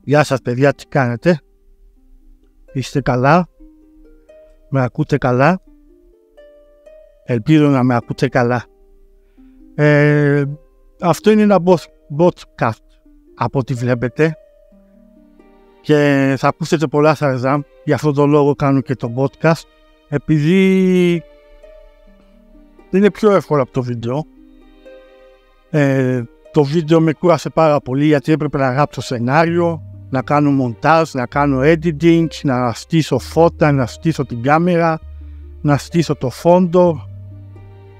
Γεια σας παιδιά, τι κάνετε? Είστε καλά? Με ακούτε καλά? Ελπίζω να με ακούτε καλά. Αυτό είναι ένα podcast από ό,τι βλέπετε και θα ακούσετε πολλά Σαρζάμ. Γι' αυτόν τον λόγο κάνω και το podcast, επειδή είναι πιο εύκολο από το βίντεο. Το βίντεο με κούρασε πάρα πολύ, γιατί έπρεπε να γράψω σενάριο, να κάνω μοντάζ, να κάνω editing, να στήσω φώτα, να στήσω την κάμερα, να στήσω το φόντο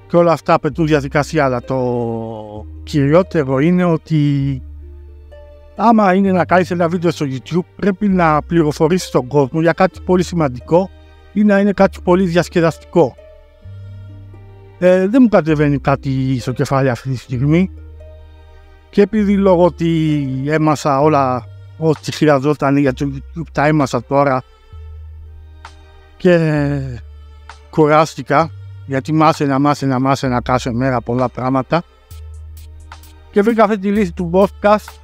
και όλα αυτά απαιτούν διαδικασία. Αλλά το κυριότερο είναι ότι άμα είναι να κάνεις ένα βίντεο στο YouTube, πρέπει να πληροφορήσεις τον κόσμο για κάτι πολύ σημαντικό ή να είναι κάτι πολύ διασκεδαστικό. Δεν μου κατεβαίνει κάτι στο κεφάλι αυτή τη στιγμή, και επειδή λόγω ότι έμασα όλα ό,τι χρειαζόταν για το YouTube, τα έμασα τώρα και κουράστηκα, γιατί μάσαινα κάθε μέρα πολλά πράγματα, και βρήκα αυτή τη λύση του podcast.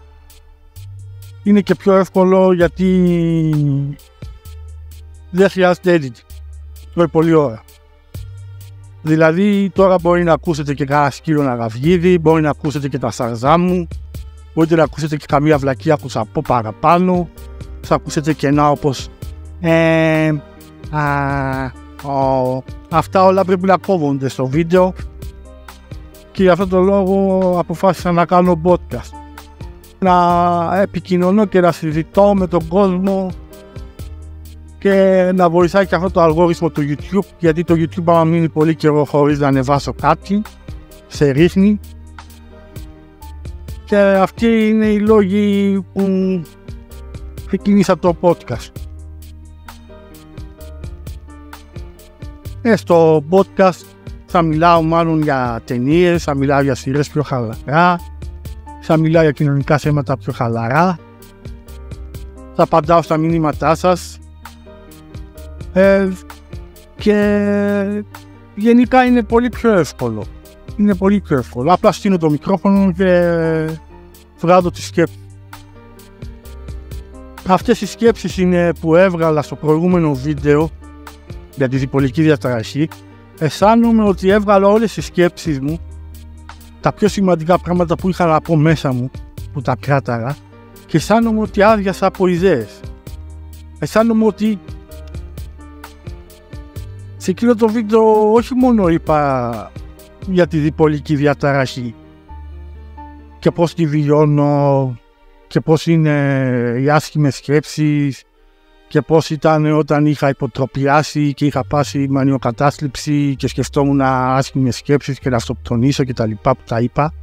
Είναι και πιο εύκολο, γιατί δεν χρειάζεται editing, τρώει πολλή ώρα. Δηλαδή τώρα μπορεί να ακούσετε και κάνα σκύλο να γαυγίδι, μπορεί να ακούσετε και τα Σαρζάμ μου, μπορείτε να ακούσετε και καμία βλακία που θα πω παραπάνω, θα ακούσετε κενά όπως αυτά όλα πρέπει να κόβονται στο βίντεο, και γι' αυτόν τον λόγο αποφάσισα να κάνω podcast, να επικοινωνώ και να συζητώ με τον κόσμο και να βοηθάει και αυτό το αλγόριθμο του YouTube, γιατί το YouTube άμα μείνει πολύ καιρό χωρίς να ανεβάσω κάτι, σε ρίχνει. Και αυτοί είναι οι λόγοι που ξεκίνησα το podcast. Στο podcast θα μιλάω μάλλον για ταινίες, θα μιλάω για σειρές πιο χαλαρά, θα μιλάω για κοινωνικά θέματα πιο χαλαρά, θα απαντάω στα μηνύματά σας, και γενικά είναι πολύ πιο εύκολο. Απλά στείνω το μικρόφωνο και βγάζω τις σκέψεις. Αυτές οι σκέψεις είναι που έβγαλα στο προηγούμενο βίντεο για τη διπολική διαταραχή. Αισθάνομαι ότι έβγαλα όλες τις σκέψεις μου, τα πιο σημαντικά πράγματα που είχα να πω μέσα μου, που τα κράταγα, και αισθάνομαι ότι άδειασα από ιδέες. Αισθάνομαι ότι σε εκείνο το βίντεο όχι μόνο είπα για τη διπολική διαταραχή και πώς τη βιώνω και πώς είναι οι άσχημες σκέψεις και πώς ήταν όταν είχα υποτροπιάσει και είχα πάσει μανιοκατάθλιψη και σκεφτόμουν άσχημες σκέψεις και να αυτοκτονήσω και τα λοιπά που τα είπα.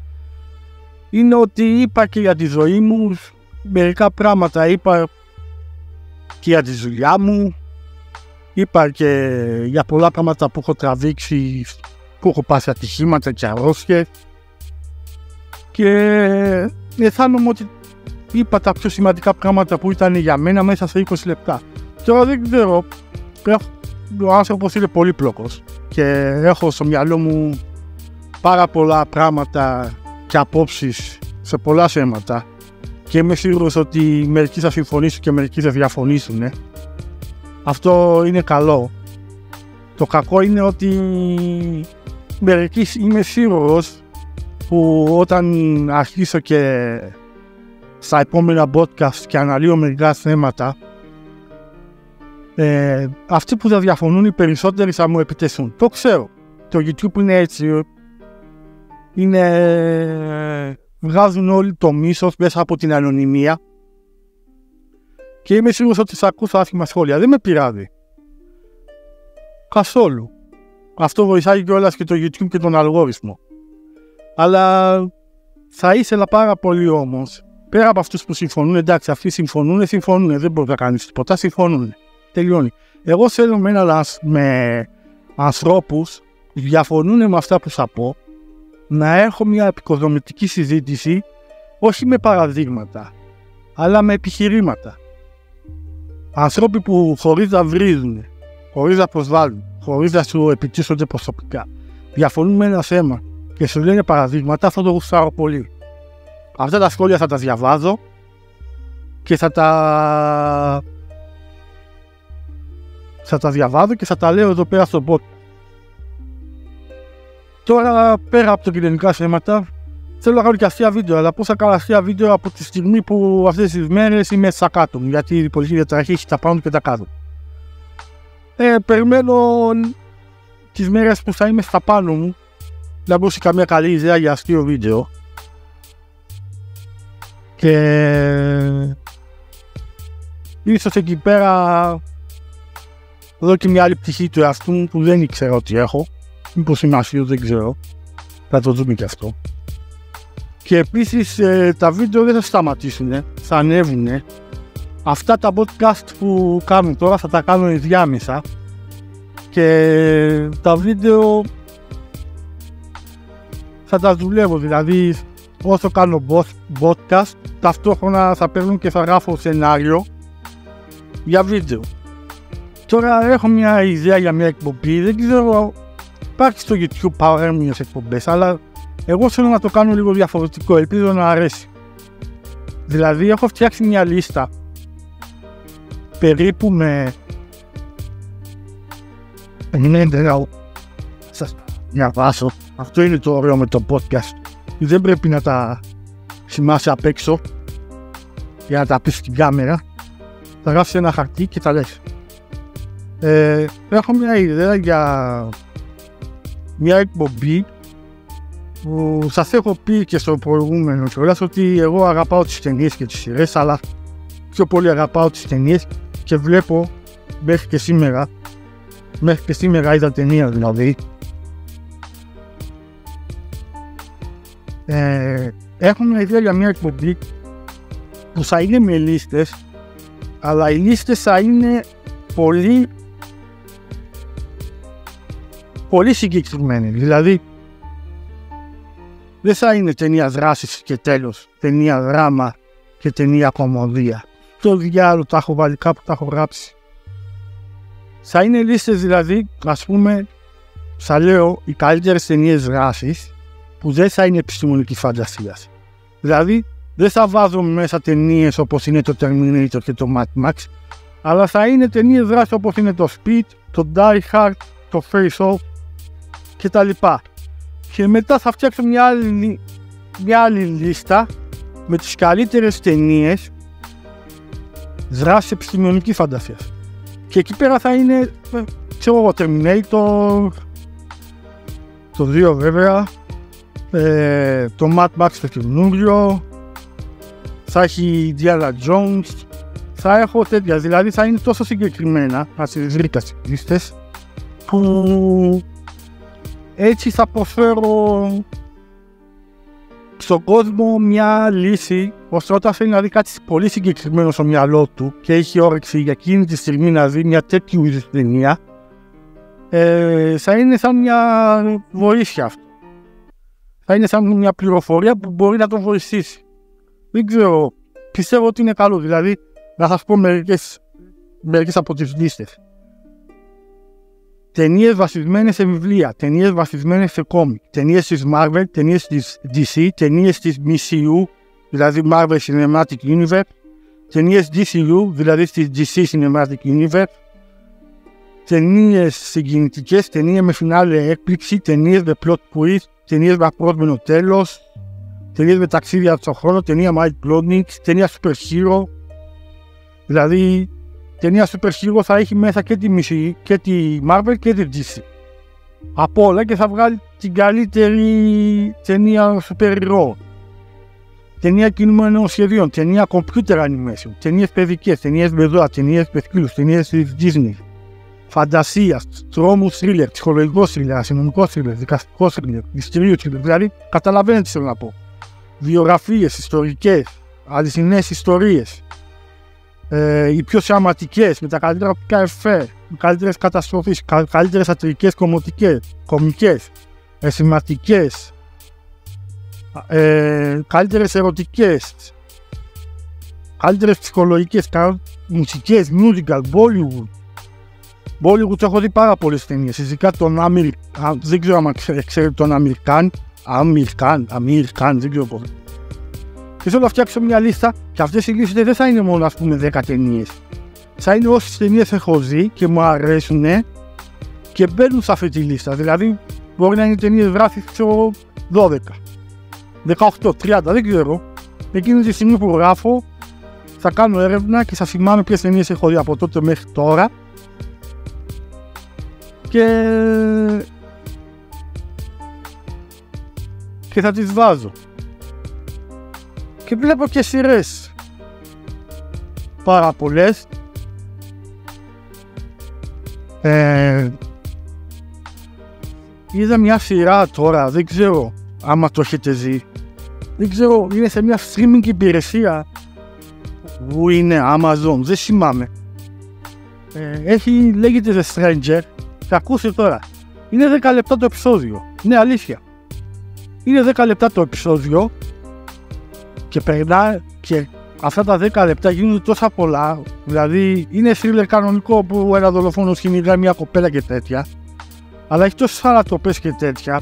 Είναι ότι είπα και για τη ζωή μου μερικά πράγματα, είπα και για τη δουλειά μου, είπα και για πολλά πράγματα που έχω τραβήξει, που έχω πάσει ατυχήματα και αρρώστιες, και αισθάνομαι ότι είπα τα πιο σημαντικά πράγματα που ήταν για μένα μέσα σε 20 λεπτά. Τώρα δεν ξέρω, ο άνθρωπος είναι πολύπλοκος και έχω στο μυαλό μου πάρα πολλά πράγματα και απόψεις σε πολλά θέματα, και είμαι σίγουρος ότι μερικοί θα συμφωνήσουν και μερικοί θα διαφωνήσουν. Αυτό είναι καλό. Το κακό είναι ότι μερικοί, είμαι σίγουρος, που όταν αρχίσω και στα επόμενα podcast και αναλύω μερικά θέματα, αυτοί που θα διαφωνούν οι περισσότεροι θα μου επιτεθούν. Το ξέρω. Το YouTube είναι έτσι. Βγάζουν όλοι το μίσος μέσα από την ανωνυμία, και είμαι σίγουρος ότι θα ακούσω άσχημα σχόλια. Δεν με πειράζει καθόλου. Αυτό βοηθάει κιόλας και το YouTube και τον αλγόριθμο. Αλλά θα ήθελα πάρα πολύ όμως, πέρα από αυτούς που συμφωνούν, εντάξει, αυτοί συμφωνούν, δεν μπορεί να κάνεις τίποτα, συμφωνούν. Τελειώνει. Εγώ θέλω με ανθρώπους που διαφωνούν με αυτά που θα πω, να έχω μια επικοδομητική συζήτηση, όχι με παραδείγματα, αλλά με επιχειρήματα. Ανθρώποι που χωρίς να βρίζουν, χωρίς να προσβάλλουν, χωρίς να σου επιτύσσονται προσωπικά, διαφωνούν με ένα θέμα και σου λένε παραδείγματα, αυτό το γουστάρω πολύ. Αυτά τα σχόλια θα τα διαβάζω και θα τα διαβάζω και θα τα λέω εδώ πέρα στο bot. Τώρα, πέρα από τα κοινωνικά θέματα, θέλω να κάνω και αστεία βίντεο, αλλά πώς θα κάνω αστεία βίντεο από τη στιγμή που αυτές τις μέρες είμαι στα κάτω μου, γιατί η πολιτική διαταραχή έχει τα πάνω και τα κάτω. Περιμένω τις μέρες που θα είμαι στα πάνω μου να μπω σε καμία καλή ιδέα για αστείο βίντεο. Και ίσως εκεί πέρα δω και μια άλλη πτυχή του εαυτού μου που δεν ήξερα ότι έχω. Μήπως είμαι αστείος, δεν ξέρω. Θα το δούμε και αυτό. Και επίσης τα βίντεο δεν θα σταματήσουν, θα ανέβουν. Αυτά τα podcast που κάνουν τώρα θα τα κάνω ενδιάμεσα. Και τα βίντεο θα τα δουλεύω, δηλαδή όσο κάνω podcast, ταυτόχρονα θα παίρνω και θα γράφω σενάριο για βίντεο. Τώρα έχω μια ιδέα για μια εκπομπή, δεν ξέρω, υπάρχει στο YouTube παρόμοιες εκπομπές, αλλά εγώ θέλω να το κάνω λίγο διαφορετικό, ελπίζω να αρέσει. Δηλαδή έχω φτιάξει μια λίστα περίπου με... Σας διαβάσω. Αυτό είναι το ωραίο με το podcast. Δεν πρέπει να τα σημάσει απ' έξω για να τα πεις στην κάμερα. Θα γράψεις ένα χαρτί και τα λες. Έχω μια ιδέα για μια εκπομπή που σας έχω πει και στο προηγούμενο κιόλας ότι εγώ αγαπάω τις ταινίες και τις σειρές, αλλά πιο πολύ αγαπάω τις ταινίες και βλέπω μέχρι και σήμερα είδα ταινία δηλαδή. Έχω μια ιδέα για μια εκπομπή που θα είναι με λίστες, αλλά οι λίστες θα είναι πολύ συγκεκριμένοι. Δηλαδή δεν θα είναι ταινία δράσης και τέλος, ταινία δράμα και ταινία κομμωδία. Το διάλογο τα έχω βάλει κάπου, τα έχω γράψει. Θα είναι λίστες, δηλαδή, ας πούμε, θα λέω οι καλύτερες ταινίες δράσης που δεν θα είναι επιστημονική φαντασία. Δηλαδή, δεν θα βάζω μέσα ταινίες όπως είναι το Terminator και το Mad Max, αλλά θα είναι ταινίες δράσης όπως είναι το Speed, το Die Hard, το Face Off κτλ. Και μετά θα φτιάξω μια άλλη λίστα με τις καλύτερες ταινίες δράσης επιστημονική φαντασία. Και εκεί πέρα θα είναι, ξέρω εγώ, Terminator, το 2 βέβαια, το Mad Max το καινούριο, θα έχει Indiana Jones, θα έχω τέτοια, δηλαδή θα είναι τόσο συγκεκριμένα, να τις βρήκα στις λίστες, που έτσι θα προσφέρω στον κόσμο μια λύση, ώστε όταν θέλει να δει κάτι πολύ συγκεκριμένο στο μυαλό του και έχει όρεξη για εκείνη τη στιγμή να δει μια τέτοιου είδους ταινία, θα είναι σαν μια βοήθεια αυτό. Θα είναι σαν μια πληροφορία που μπορεί να τον βοηθήσει. Δεν ξέρω, πιστεύω ότι είναι καλό. Δηλαδή, να σας πω μερικές από τις λίστες. Ταινίες βασισμένες σε βιβλία, ταινίες βασισμένες σε κόμικ, ταινίες της Marvel, ταινίες της DC, ταινίες της MCU, δηλαδή Marvel Cinematic Universe, ταινίες DCU, δηλαδή της DC Cinematic Universe, ταινίες συγκινητικές, ταινίες με φινάλε έκπληξη, ταινίες με plot twist, ταινίες με απρόσμενο τέλος, ταινίες με ταξίδια στον χρόνο, ταινία mind-blowing, ταινία super hero. Δηλαδή, ταινία super hero θα έχει μέσα και τη DC και τη Marvel και τη DC. Από όλα, και θα βγάλει την καλύτερη ταινία super hero. Ταινία κινούμενων σχεδίων, ταινία computer animation, ταινίες παιδικές, ταινίες με ζώα, ταινίες με σκύλους, ταινίες της Disney. Φαντασίας, τρόμου θρίλερ, ψυχολογικό θρίλερ, αστυνομικό θρίλερ, δικαστικό θρίλερ, μυστηρίου θρίλερ. Δηλαδή, καταλαβαίνετε τι θέλω να πω. Βιογραφίες, ιστορικές, αληθινές ιστορίες. Οι πιο θεαματικές, με τα καλύτερα οπτικά εφέ, με καλύτερες καταστροφές, καλύτερες σατυρικές κομικές, αισθηματικές, καλύτερες ερωτικές, καλύτερες ψυχολογικές, μουσικές, musical, Bollywood. Bollywood έχω δει πάρα πολλές ταινίες, ειδικά τον δεν ξέρω αν ξέρετε τον Αμίρ Καν, δεν ξέρω πώς. Και θέλω να φτιάξω μια λίστα, και αυτές οι λίστες δεν θα είναι μόνο, ας πούμε, 10 ταινίες. Θα είναι όσες ταινίες έχω δει και μου αρέσουν και μπαίνουν σε αυτή τη λίστα. Δηλαδή, μπορεί να είναι ταινίες βράθης 12, 18, 30, δεν ξέρω. Εκείνη τη στιγμή που γράφω, θα κάνω έρευνα και θα θυμάμαι ποιες ταινίες έχω δει από τότε μέχρι τώρα και θα τις βάζω. Και βλέπω και σειρές. Πάρα πολλές. Είδα μια σειρά τώρα, δεν ξέρω άμα το έχετε δει. Δεν ξέρω, είναι σε μια streaming υπηρεσία που είναι Amazon, δεν θυμάμαι. Λέγεται The Stranger. Θα ακούσετε τώρα. Είναι 10 λεπτά το επεισόδιο. Είναι αλήθεια. Είναι 10 λεπτά το επεισόδιο και περνά και αυτά τα 10 λεπτά γίνονται τόσα πολλά. Δηλαδή είναι thriller κανονικό που ένα δολοφόνος κυνηγάει μια κοπέλα και τέτοια. Αλλά έχει τόσες θανατοπές και τέτοια.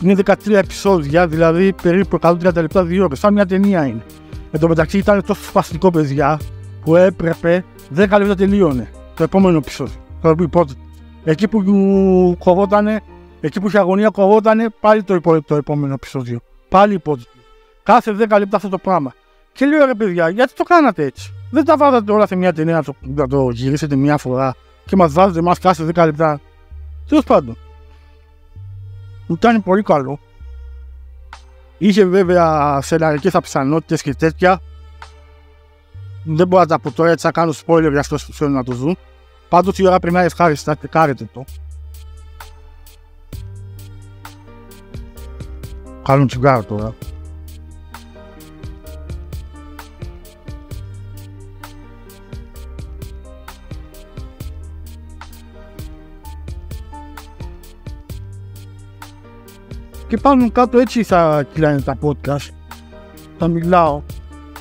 Είναι 13 επεισόδια, δηλαδή περίπου 130 λεπτά, 2 ώρες. Σαν μια ταινία είναι. Εν τω μεταξύ ήταν τόσο σπαστικό, παιδιά, που έπρεπε 10 λεπτά τελείωνε το επόμενο επεισόδιο. Θα πει πότε. Εκεί που κοβότανε, εκεί που είχε αγωνία κοβότανε, πάλι το επόμενο επεισόδιο. Πάλι υπότιτλοι. Κάθε 10 λεπτά αυτό το πράγμα. Και λέω, ρε παιδιά, γιατί το κάνατε έτσι? Δεν τα βάζατε όλα σε μια ταινία να το γυρίσετε μια φορά και μας βάζετε εμάς κάθε 10 λεπτά? Τέλος πάντων. Ήταν πολύ καλό. Είχε βέβαια σεναρικές απιθανότητες και τέτοια. Δεν μπορώ να τα πω τώρα, έτσι θα κάνω spoiler για αυτούς που θέλουν να το δουν. Πάντως η ώρα περνάει ευχάριστα, κάνετε το. Κάνω τσιγάρο τώρα. Και πάνω κάτω έτσι θα κυλάνε τα podcast. Θα μιλάω.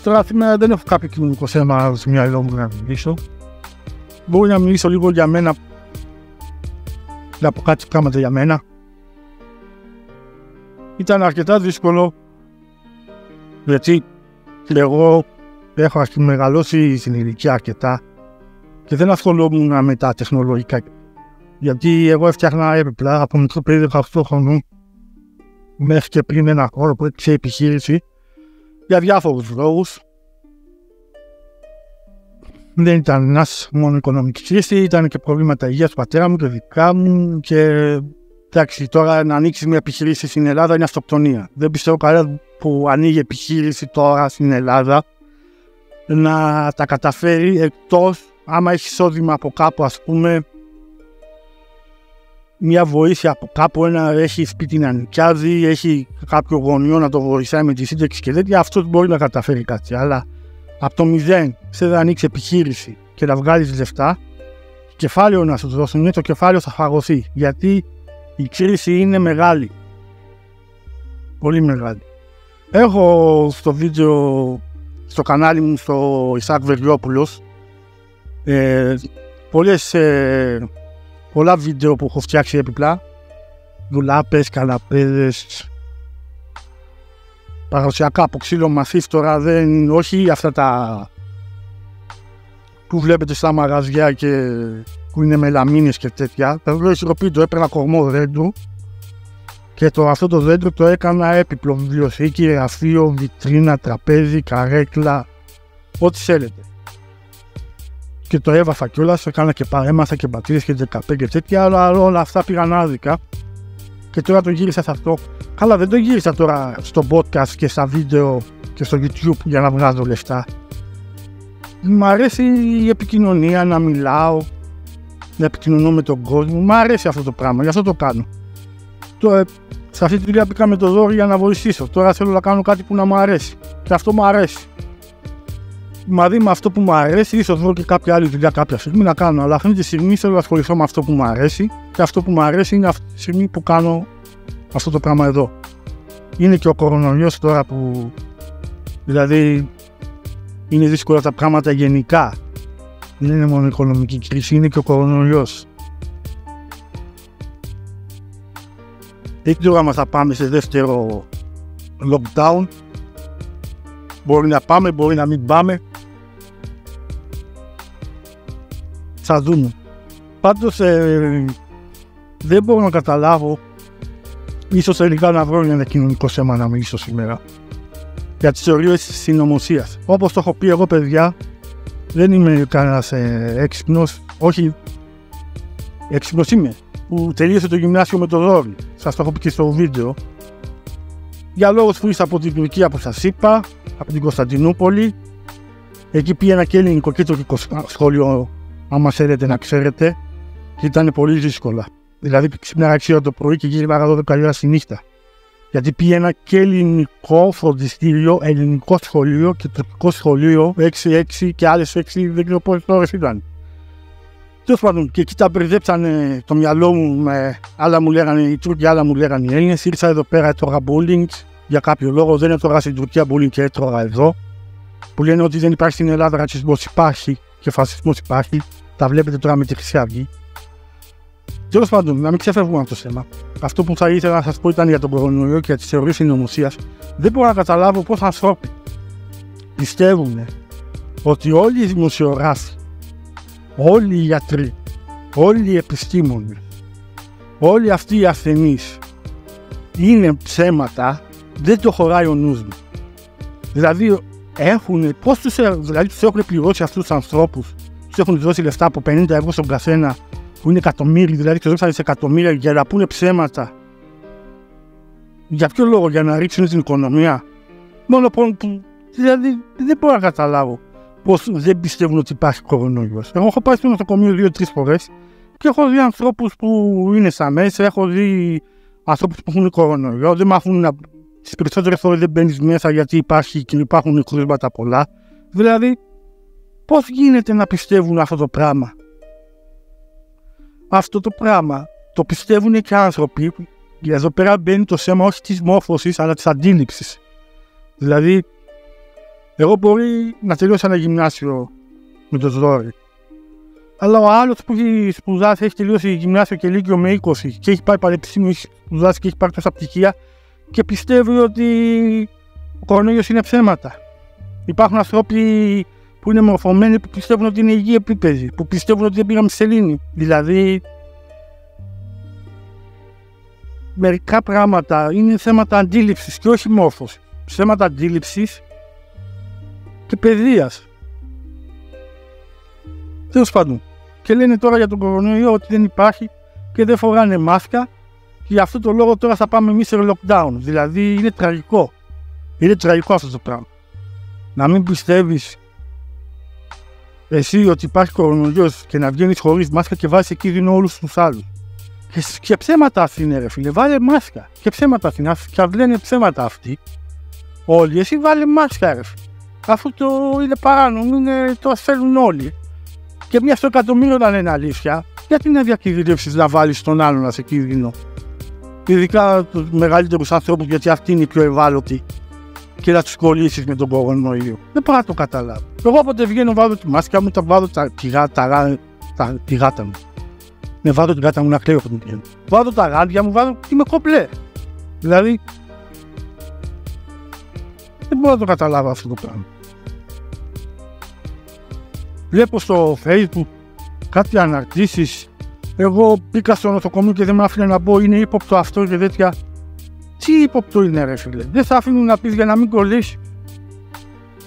Τώρα σήμερα δεν έχω κάποιο κοινωνικό θέμα στο μυαλό μου να μιλήσω. Μπορεί να μιλήσω λίγο για μένα. Να πω κάτι πράγματα για μένα. Ήταν αρκετά δύσκολο. Γιατί εγώ έχω μεγαλώσει στην ηλικία αρκετά και δεν ασχολούμουν με τα τεχνολογικά. Γιατί εγώ έφτιαχνα έπιπλα από μικρό παιδί 18 χρονών μέχρι και πριν ένα χρόνο που έκλεισε επιχείρηση για διάφορους λόγους. Δεν ήταν ένας μόνο οικονομική κρίση, ήταν και προβλήματα υγείας του πατέρα μου και δικά μου. Και εντάξει, τώρα να ανοίξει μια επιχείρηση στην Ελλάδα είναι αυτοκτονία. Δεν πιστεύω κανένα που ανοίγει επιχείρηση τώρα στην Ελλάδα να τα καταφέρει, εκτός άμα έχει εισόδημα από κάπου, ας πούμε, μια βοήθεια από κάπου, έχει σπίτι να νοικιάζει, έχει κάποιο γονιό να το βοηθάει με τη σύνταξη και τέτοια, αυτός μπορεί να καταφέρει κάτι. Αλλά από το μηδέν, να ανοίξει επιχείρηση και να βγάλεις λεφτά, κεφάλαιο να σου δώσουν, το κεφάλαιο θα φαγωθεί. Γιατί η κρίση είναι μεγάλη. Πολύ μεγάλη. Έχω στο βίντεο, στο κανάλι μου, στο Ισάκ Βεργιόπουλος, πολλά βίντεο που έχω φτιάξει έπιπλα. Ντουλάπες, καναπέδες, παραδοσιακά από ξύλο μαθήφ τώρα, όχι αυτά τα που βλέπετε στα μαγαζιά και που είναι με λαμίνες και τέτοια. Τα βρω ισορροπήτω, έπαιρνα κορμό δέντρου και αυτό το δέντρο το έκανα έπιπλο, βιβλιοθήκη, γραφείο, βιτρίνα, τραπέζι, καρέκλα, ό,τι θέλετε. Και το έβαφα κιόλας, έκανα και έμαθα και μπατρίες και 15 και τέτοια, αλλά όλα αυτά πήγαν άδικα. Και τώρα το γύρισα σε αυτό. Καλά, δεν το γύρισα τώρα στο podcast και στα βίντεο και στο YouTube για να βγάζω λεφτά. Μ' αρέσει η επικοινωνία, να μιλάω, να επικοινωνώ με τον κόσμο. Μ' αρέσει αυτό το πράγμα, γι' αυτό το κάνω. Τώρα, σε αυτή τη δουλειά πήγα με το δόρυ για να βοηθήσω. Τώρα θέλω να κάνω κάτι που να μου αρέσει. Και αυτό μου αρέσει. Μαζί με αυτό που μου αρέσει, ίσως βρω και κάποια άλλη δουλειά κάποια στιγμή να κάνω. Αλλά αυτή τη στιγμή θέλω να ασχοληθώ με αυτό που μου αρέσει. Και αυτό που μου αρέσει είναι αυτή τη στιγμή που κάνω αυτό το πράγμα εδώ. Είναι και ο κορονοϊός τώρα που. Δηλαδή, είναι δύσκολα τα πράγματα γενικά. Δεν είναι μόνο η οικονομική κρίση, είναι και ο κορονοϊός. Δεν ξέρω άμα θα πάμε σε δεύτερο lockdown. Μπορεί να πάμε, μπορεί να μην πάμε. Θα δούμε. Πάντως δεν μπορώ να καταλάβω. Ίσως τελικά να βρω ένα κοινωνικό θέμα να μιλήσω σήμερα. Για τις θεωρίες της συνωμοσίας. Όπως το έχω πει εγώ, παιδιά, δεν είμαι κανένας έξυπνος. Όχι, έξυπνος είμαι. Που τελείωσε το γυμνάσιο με το δόρυ. Σας το έχω πει και στο βίντεο. Για λόγους που ήρθα από την Τουρκία, όπως σας είπα, από την Κωνσταντινούπολη. Εκεί πήγαινα και ελληνικό και τουρκικό σχολείο, άμα θέλετε να ξέρετε. Και ήταν πολύ δύσκολα. Δηλαδή ξύπναγα 6 ώρα το πρωί και γύρευα 12 ώρα στη νύχτα. Γιατί πήγαινα και ελληνικό φροντιστήριο, ελληνικό σχολείο και τουρκικό σχολείο 6-6 και άλλες 6, δεν ξέρω πόσες ώρες ήταν. Τέλος πάντων, και εκεί τα μπερδέψανε το μυαλό μου με άλλα μου λέγανε οι Τούρκοι, άλλα μου λέγανε οι Έλληνες. Ήρθα εδώ πέρα, έτρωγα bullying για κάποιο λόγο. Δεν έτρωγα στην Τουρκία bullying και έτρωγα εδώ. Που λένε ότι δεν υπάρχει στην Ελλάδα ρατσισμός, υπάρχει και φασισμός υπάρχει. Τα βλέπετε τώρα με τη Χρυσή Αυγή. Τέλος πάντων, να μην ξεφεύγουμε από το θέμα. Αυτό που θα ήθελα να σας πω ήταν για τον κορονοϊό και για τις θεωρίες συνωμοσίας. Δεν μπορώ να καταλάβω πώς ανθρώποι πιστεύουν ότι όλοι οι δημοσιογράφοι, όλοι οι γιατροί, όλοι οι επιστήμονες, όλοι αυτοί οι ασθενείς είναι ψέματα. Δεν το χωράει ο νους μου. Δηλαδή, τους έχουν πληρώσει αυτούς τους ανθρώπους, τους έχουν δώσει λεφτά από 50 ευρώ στον καθένα, που είναι εκατομμύρια, δηλαδή τους δώσανε σε εκατομμύρια για να πούνε ψέματα. Για ποιο λόγο, για να ρίξουν την οικονομία? Μόνο που, δηλαδή, δεν μπορώ να καταλάβω πως δεν πιστεύουν ότι υπάρχει κορονοϊός. Εγώ έχω πάει στο νοσοκομείο 2-3 φορές και έχω δει ανθρώπους που είναι στα μέσα, έχω δει ανθρώπους που έχουν κορονοϊό, δεν μ' αφήνουν να. Τις περισσότερες φορές δεν μπαίνεις μέσα γιατί υπάρχουν κρούσματα πολλά. Δηλαδή, πώς γίνεται να πιστεύουν αυτό το πράγμα? Αυτό το πράγμα το πιστεύουν και άνθρωποι. Εδώ πέρα μπαίνει το θέμα όχι της μόρφωσης αλλά της αντίληψης. Δηλαδή, εγώ μπορεί να τελειώσω ένα γυμνάσιο με το ζόρι. Αλλά ο άλλος που έχει σπουδάσει, έχει τελειώσει γυμνάσιο και λύκειο με 20 και έχει πάει πανεπιστήμιο, έχει σπουδάσει και έχει πάρει τόσα πτυχία και πιστεύει ότι ο κορονοϊός είναι ψέματα. Υπάρχουν άνθρωποι που είναι μορφωμένοι που πιστεύουν ότι είναι υγιή επίπεδη, που πιστεύουν ότι δεν πήγαμε σελήνη. Δηλαδή, μερικά πράγματα είναι θέματα αντίληψης και όχι μόρφωσης. Θέματα αντίληψης και παιδείας. Τέλος πάντων. Και λένε τώρα για τον κορονοϊό ότι δεν υπάρχει και δεν φοράνε μάσκα και γι' αυτό το λόγο τώρα θα πάμε εμείς σε lockdown. Δηλαδή είναι τραγικό. Είναι τραγικό αυτό το πράγμα. Να μην πιστεύεις εσύ ότι υπάρχει κορονοϊός και να βγαίνεις χωρίς μάσκα και βάζεις κίνδυνο όλους τους άλλους. Και ψέματα αυτή είναι, ρε φίλε, βάλε μάσκα. Και ψέματα αυτή είναι, και λένε ψέματα αυτοί. Όλοι, εσύ βάλε μάσκα, ρε φίλε. Αφού το είναι παράνομο, το θέλουν όλοι. Και μια στο εκατομμύριο όταν είναι αλήθεια, γιατί να διακινδυνεύσεις να βάλεις τον άλλον να σε κίνδυνο? Ειδικά τους μεγαλύτερους ανθρώπους, γιατί αυτοί είναι οι πιο ευάλωτοι. Και να τους κολλήσεις με τον κορονοϊό. Δεν μπορώ να το καταλάβω. Εγώ όποτε βγαίνω, βάζω τη μάσκα μου, τα βάζω τη γάτα μου. Ναι, βάζω την γάτα μου να κλαίω από την βγαίνω. Βάζω τα γάντια μου, βάζω και είμαι κομπλέ. Δηλαδή, δεν μπορώ να το καταλάβω αυτό το πράγμα. Βλέπω στο Facebook κάτι αναρτήσεις. Εγώ μπήκα στο νοσοκομείο και δεν με άφηνε να μπω. Είναι ύποπτο αυτό και τέτοια. Τι ύποπτο είναι, ρε φίλε? Δεν θα αφήνουν να πεις για να μην κολλήσει.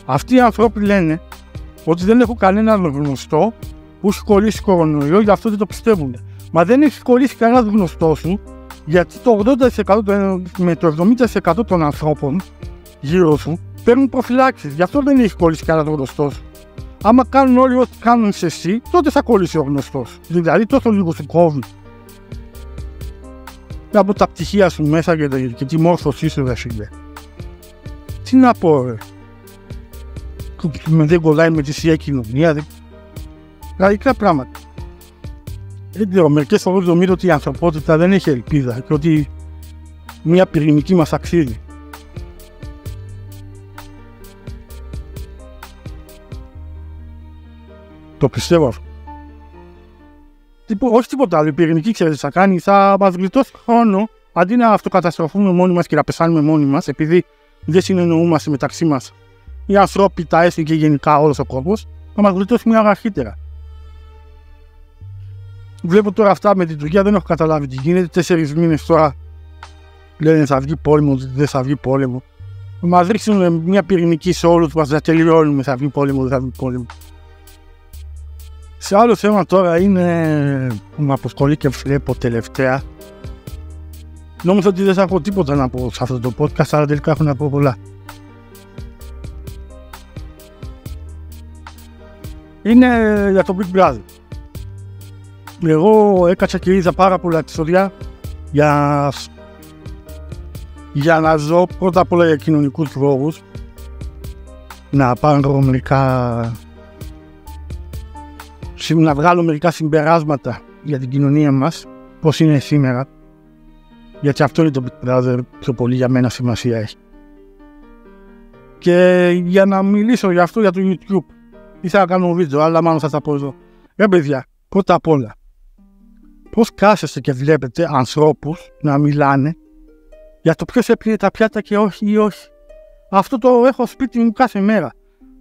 Αυτοί οι άνθρωποι λένε ότι δεν έχουν κανέναν γνωστό που έχει κολλήσει κορονοϊό, γι' αυτό δεν το πιστεύουν. Μα δεν έχει κολλήσει κανένα γνωστό σου, γιατί το 80% με το 70% των ανθρώπων γύρω σου παίρνουν προφυλάξεις. Γι' αυτό δεν έχει κολλήσει κανένα γνωστό σου. Άμα κάνουν όλοι ό,τι κάνουν σε εσύ, τότε θα κολλήσει ο γνωστός. Δηλαδή τόσο λίγο σου κόβει από τα πτυχία σου μέσα και τη μόρφωσή σου, ρε φίλε. Τι να πω, ρε? Δεν κολλάει με τη σία κοινωνία. Τραγικά πράγματα. Δεν ξέρω, μερικές φορές νομίζω ότι η ανθρωπότητα δεν έχει ελπίδα και ότι μια πυρηνική μας αξίζει. Το πιστεύω αυτό. Όχι τίποτα άλλο. Η πυρηνική, ξέρετε τι θα κάνει? Θα μας γλιτώσει χρόνο, αντί να αυτοκαταστροφούμε μόνοι μας και να πεθάνουμε μόνοι μας, επειδή δεν συνεννοούμαστε μεταξύ μας. οι ανθρώποι, τα έθνη και γενικά όλος ο κόσμος, να μας γλιτώσει μια ώρα αρχίτερα. Βλέπω τώρα αυτά με την Τουρκία, δεν έχω καταλάβει τι γίνεται. 4 μήνες τώρα λένε θα βγει πόλεμο, δεν θα βγει πόλεμο. Μας ρίξουν μια πυρηνική σε όλους μας, θα τελειώνουμε, θα βγει πόλεμο, δεν θα βγει πόλεμο. Σε άλλο θέμα τώρα είναι που με αποσχολεί και βλέπω τελευταία. Νόμιζα ότι δεν θα έχω τίποτα να πω σε αυτό το podcast, αλλά τελικά έχω να πω πολλά. Είναι για το Big Brother. Εγώ έκατσα και είδα πάρα πολλά επεισόδια για να ζω πρώτα απ' όλα για κοινωνικούς λόγους, να βγάλω μερικά συμπεράσματα για την κοινωνία μας, πώς είναι σήμερα, γιατί αυτό είναι το Big Brother, πιο πολύ για μένα σημασία έχει. Και για να μιλήσω για αυτό για το YouTube, ήθελα να κάνω βίντεο, αλλά μάλλον θα τα πω εδώ. Παιδιά, πρώτα απ' όλα, πώς κάθεστε και βλέπετε ανθρώπους να μιλάνε για το ποιος έπλυνε τα πιάτα και όχι ή όχι. Αυτό το έχω σπίτι μου κάθε μέρα.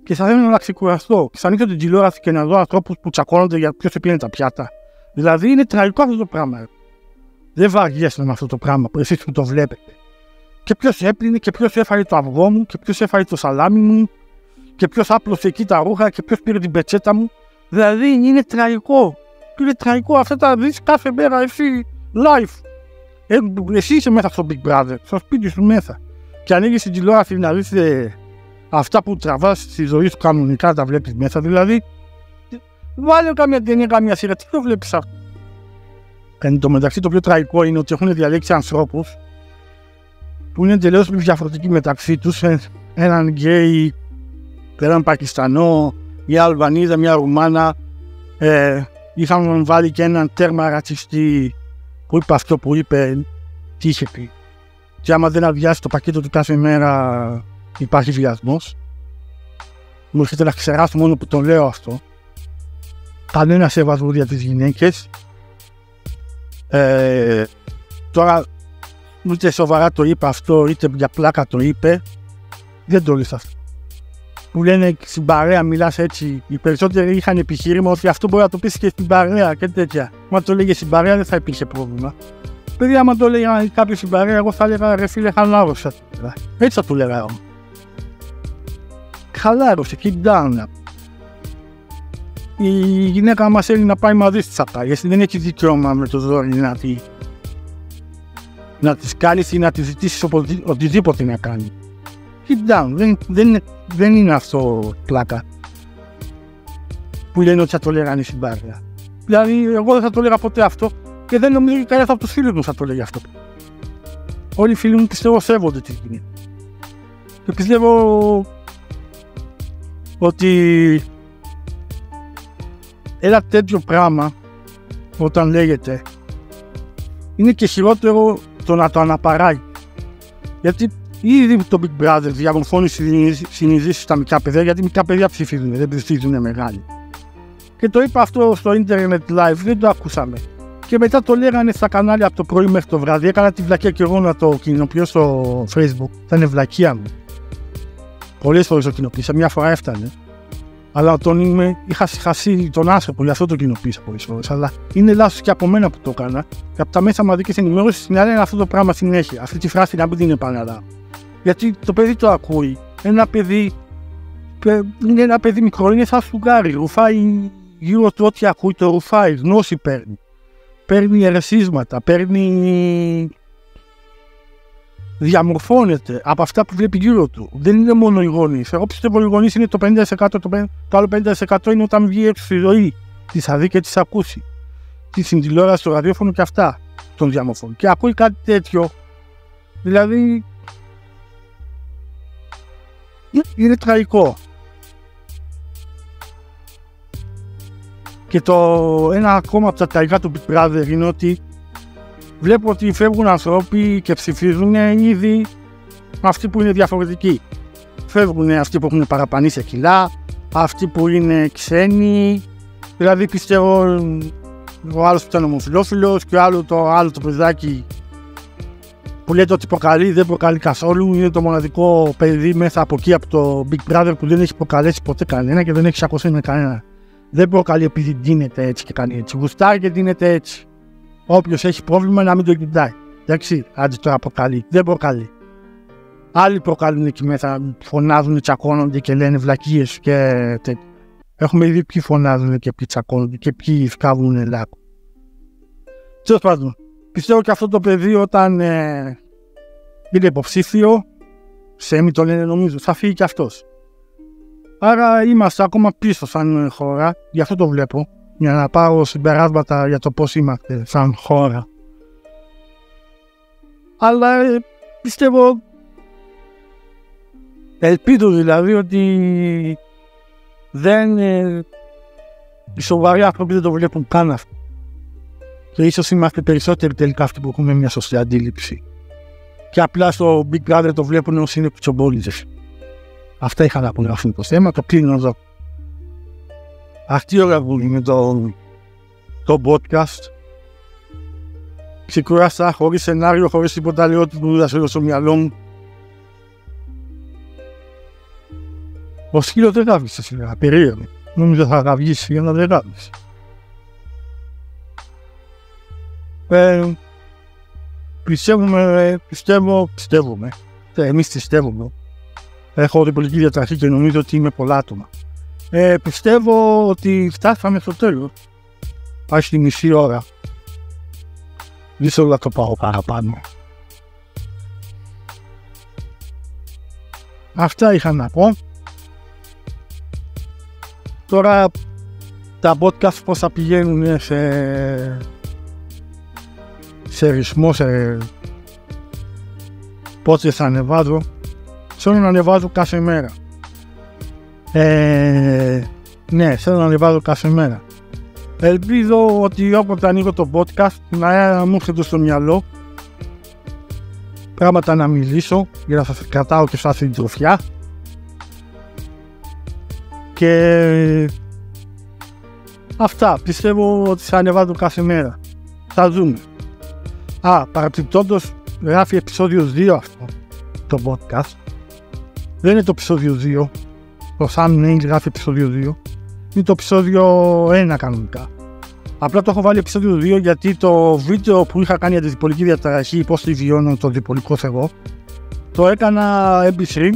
Και θα θέλω να ξεκουραστώ. Και θα ανοίξω την τηλεόραση και να δω ανθρώπους που τσακώνονται για ποιος έπλυνε τα πιάτα. Δηλαδή είναι τραγικό αυτό το πράγμα. Δεν βαριέσαι με αυτό το πράγμα, εσείς που το βλέπετε. Και ποιος έπλυνε και ποιος έφαγε το αυγό μου και ποιος έφαγε το σαλάμι μου και ποιος άπλωσε εκεί τα ρούχα και ποιος πήρε την πετσέτα μου. Δηλαδή είναι τραγικό. Είναι τραγικό, αυτά τα δεις κάθε μέρα εσύ live. Εσύ είσαι μέσα στο Big Brother, στο σπίτι σου μέσα. Και ανοίγεις την τηλεόραση να δεις αυτά που τραβάς στη ζωή σου κανονικά, τα βλέπεις μέσα. Δηλαδή, βάλε καμία ταινία, καμία σειρά, τι το βλέπεις αυτό. Εν τω μεταξύ, το πιο τραγικό είναι ότι έχουν διαλέξει ανθρώπους που είναι τελείως διαφορετικοί μεταξύ τους. Έναν γκέι, έναν Πακιστανό, μια Αλβανίδα, μια Ρουμάνα. Είχαν βάλει και έναν τέρμα ρατσιστή που είπε αυτό που είπε, τι είχε πει. Και άμα δεν αδειάσει το πακέτο του κάθε μέρα υπάρχει βιασμός. Μου έρχεται να ξεράσω μόνο που το λέω αυτό. Κανένα σεβασμό για τις γυναίκες. Τώρα ούτε σοβαρά το είπε αυτό, είτε για πλάκα το είπε. Δεν το λες αυτό. Που λένε στην παρέα μιλάς έτσι. Οι περισσότεροι είχαν επιχείρημα ότι αυτό μπορεί να το πεις και στην παρέα και τέτοια. Μα το λέγε στην παρέα δεν θα υπήρχε πρόβλημα. Παιδιά, άμα το λέγανε κάποιος στην παρέα, εγώ θα έλεγα ρε φίλε, χαλάρωσε. Έτσι θα του λέγα εγώ. Χαλάρωσε, keep down. Η γυναίκα μας θέλει να πάει μαζί της θα πάει. Γιατί δεν έχει δικαίωμα με το ζόρι να της κάνεις ή να της ζητήσεις οτιδήποτε να κάνει. Keep down, δεν είναι αυτό πλάκα που λένε ότι θα το λέγανε στην παρέα. Δηλαδή, εγώ δεν θα το λέγα ποτέ αυτό και δεν νομίζω ότι κανένας από τους φίλους μου θα το λέγει αυτό. Όλοι οι φίλοι μου πιστεύω σέβονται τη γυναίκα. Και πιστεύω ότι ένα τέτοιο πράγμα όταν λέγεται είναι και χειρότερο το να το αναπαράγει. Γιατί ήδη το Big Brother διαμορφώνει συνειδήσεις στα μικρά παιδιά, γιατί μικρά παιδιά ψηφίζουν, δεν ψηφίζουν μεγάλοι. Και το είπα αυτό στο Internet Live, δεν το ακούσαμε. Και μετά το λέγανε στα κανάλια από το πρωί μέχρι το βράδυ. Έκανα τη βλακία και εγώ να το κοινοποιώ στο Facebook. Ήταν βλακία μου. Πολλές φορές το κοινοποίησα, μια φορά έφτανε. Αλλά είχα χάσει τον άνθρωπο, γι' αυτό το κοινοποίησα πολλές φορές. Αλλά είναι λάθος και από μένα που το έκανα. Και από τα μέσα μαζικής ενημέρωσης συνεχίζει αυτό το πράγμα συνέχεια. Αυτή τη φράση να μην την επαναλάβω. Γιατί το παιδί το ακούει. Είναι ένα παιδί μικρό, είναι σαν σουγάρι. Ρουφάει γύρω του ό,τι ακούει, το ρουφάει, γνώση παίρνει. Παίρνει ερεσίσματα, διαμορφώνεται από αυτά που βλέπει γύρω του. Δεν είναι μόνο οι γονείς. Εγώ πιστεύω οι γονείς είναι το 50%, το άλλο 50% είναι όταν βγει έξω στη ζωή. Τι θα δει και τι θα ακούσει. Στην τηλεόραση, στο ραδιόφωνο και αυτά τον διαμορφώνει. Και ακούει κάτι τέτοιο. Δηλαδή είναι τραγικό. Και ένα ακόμα από τα τραγικά του Big Brother είναι ότι βλέπω ότι φεύγουν ανθρώποι και ψηφίζουν ήδη αυτοί που είναι διαφορετικοί. Φεύγουν αυτοί που έχουν παραπανήσει σε κιλά, αυτοί που είναι ξένοι. Δηλαδή πιστεύω ο άλλος που ήταν ομοφυλόφιλος και άλλο το παιδάκι που λέτε ότι προκαλεί, δεν προκαλεί καθόλου. Είναι το μοναδικό παιδί μέσα από εκεί, από το Big Brother, που δεν έχει προκαλέσει ποτέ κανένα και δεν έχει τσακωθεί με κανένα. Δεν προκαλεί επειδή ντύνεται έτσι και κάνει έτσι. Γουστάρει και ντύνεται έτσι. Όποιος έχει πρόβλημα να μην το κοιτάει. Εντάξει, άντε τώρα προκαλεί. Δεν προκαλεί. Άλλοι προκαλούν εκεί μέσα, φωνάζουν, τσακώνονται και λένε βλακίες και τέτοια. Έχουμε δει ποιοι φωνάζουν και ποιοι τσακώνονται και ποιοι σκάβουν λάκκο. Τέλος πάντων, πιστεύω και αυτό το παιδί όταν είναι υποψήφιο, Σέμι το λένε νομίζω, θα φύγει και αυτός. Άρα είμαστε ακόμα πίσω σαν χώρα, γι' αυτό το βλέπω, για να πάρω συμπεράσματα για το πώς είμαστε σαν χώρα. Αλλά πιστεύω, ελπίζω δηλαδή ότι οι σοβαροί άνθρωποι δεν το βλέπουν καν αυτό. Και ίσως είμαστε περισσότεροι τελικά αυτοί που έχουμε μια σωστή αντίληψη. Και απλά στο Big Brother το βλέπουν όσοι είναι κουτσομπόλιδες. Αυτά είχα να πω για αυτό το θέμα, το κλείνω εδώ. Αυτή η ώρα που είναι το podcast. Ξεκούρασα, χωρίς σενάριο, χωρίς τίποτα, λέω ότι μου δούλασε στο μυαλό μου. Ο σκύλος δεν γάβησε σήμερα, περίεργο. Νόμιζα θα γαβγήσει για να δεν γάβησε. Πιστεύουμε. Εμείς πιστεύουμε. Έχω διπολική διαταραχή και νομίζω ότι είμαι πολλά άτομα. Πιστεύω ότι φτάσαμε στο τέλος. Πάει στη μισή ώρα. Δύσκολο να το πάω παραπάνω. Αυτά είχα να πω. Τώρα τα podcast πώς θα πηγαίνουν σε ρυθμό, πότε θα ανεβάζω. Θέλω να ανεβάζω κάθε μέρα. Ναι, θέλω να ανεβάζω κάθε μέρα. Ελπίζω ότι όποτε ανοίγω το podcast να μου έρχεται στο μυαλό πράγματα να μιλήσω για να σας κρατάω και σαν συντροφιά. Και αυτά, πιστεύω ότι θα ανεβάζω κάθε μέρα. Θα δούμε. Παραπληκτόντως γράφει επεισόδιο 2 αυτό το podcast. Δεν είναι το επεισόδιο 2. Το thumbnail γράφει επεισόδιο 2. Είναι το επεισόδιο 1 κανονικά. Απλά το έχω βάλει επεισόδιο 2 γιατί το βίντεο που είχα κάνει για τη διπολική διαταραχή, πώς τη βιώνω το διπολικό εγώ, το έκανα MP3.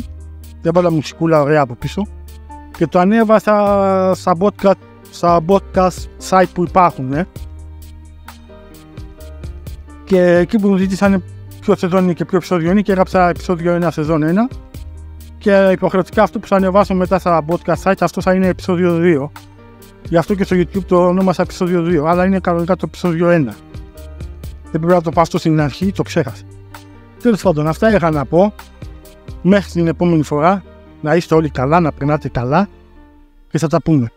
Έβαλα μουσικούλα ωραία από πίσω και το ανέβασα στα podcast site που υπάρχουν. Και εκεί που μου ζήτησαν ποιο σεζόν είναι και ποιο επεισόδιο είναι και έγραψα επεισόδιο 1 σεζόν 1 και υποχρεωτικά αυτό που θα ανεβάσω μετά στα podcast site αυτό θα είναι επεισόδιο 2. Γι' αυτό και στο YouTube το ονόμασα επεισόδιο 2, αλλά είναι κανονικά το επεισόδιο 1. Δεν πρέπει να το πάω αυτό στην αρχή, το ξέχασα. Τέλος πάντων, αυτά είχα να πω. Μέχρι την επόμενη φορά, να είστε όλοι καλά, να περνάτε καλά και θα τα πούμε.